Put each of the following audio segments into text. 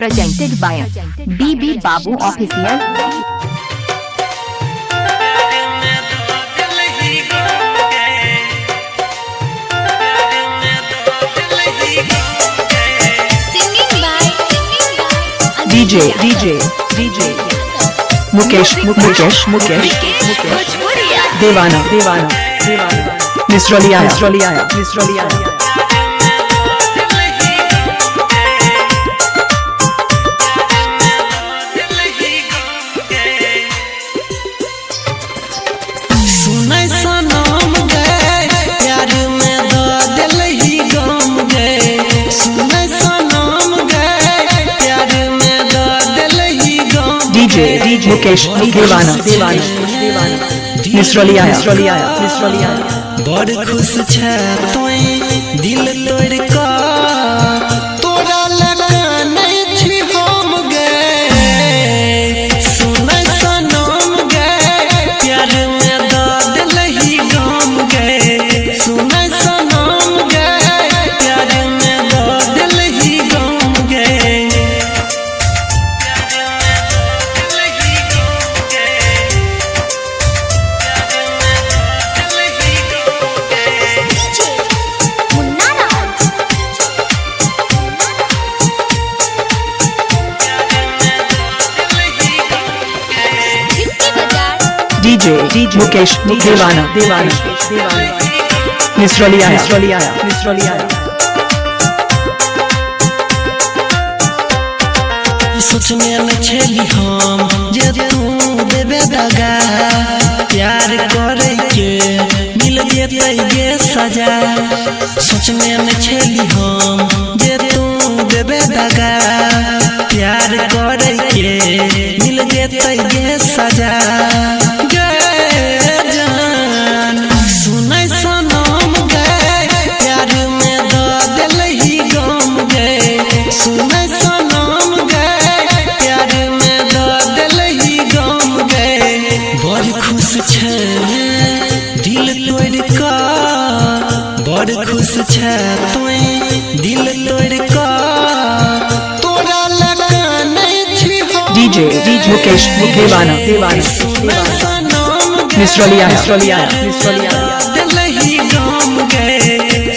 presented by BB Babu Official. DJ Mukesh Devana Misroliya DJ Mukesh Devana Misroliya बड़ खुश छै तोय दिल तोड़ का तोरा लगा नहीं छी हम गए सुनै सनम गए प्यार में दर्द लही गम गए सुनै सनम गए प्यार में दर्द लही गम गए DJ Mukesh Devana Misroliya सोच में न छेली हम जे तू देबे दगा प्यार करे के मिल जेतै गे सजा सोच में न छेली हम जे तू देबे दगा प्यार करे के मिल जेतै गे सजा गे जान सुनै सनम गे प्यार में दर्द लही गम गे सुनै सनम गे प्यार में दर्द लही गम गे बड़ खुश छै दिल तोड़ का बड़ खुश छै तोय दिल तोड़ का तोरा लगा नहीं छी DJ Mukesh Devana Misroliya लही गम गे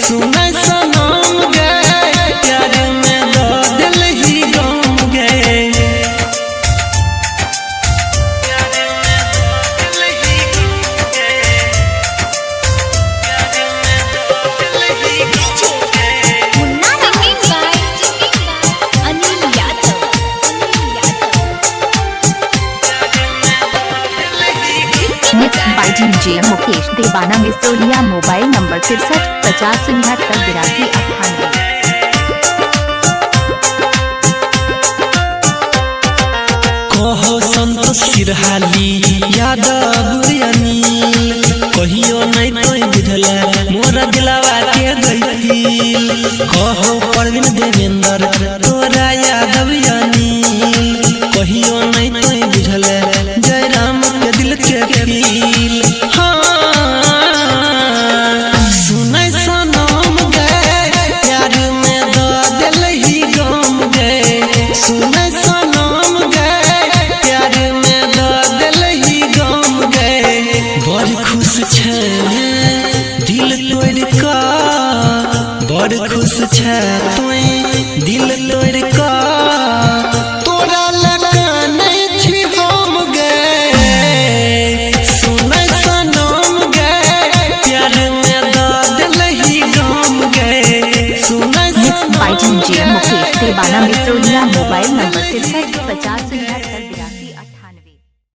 सुनै सनम गे प्यार में दर्द लही गम गे Mixed by DJ Mukesh Devana Misroliya. Mobile number 63 50 82 98। कहो संतोष सिरहाली यादव अनिल कहियो नहीं तोय बुझला मोरा दिलवा के गइल कहो परवीन देवेंद्र तोरा यादव अनिल कहियो नहीं तोय बुझला जयराम के दिल के फील सुनै सनम गे प्यार में दर्द लही गम गे सुनै सनम गे प्यार में दर्द लही गम गे बड़ खुश छै दिल तोड़ का बड़ खुश छै तोय दिल तोड़ का तोरा लगा नहीं छी हम गए सुनै सनम गे प्यार में दर्द लही गम गे सुनै Mixed by DJ Mukesh Devana Misroliya. Mobile number 63 50 78।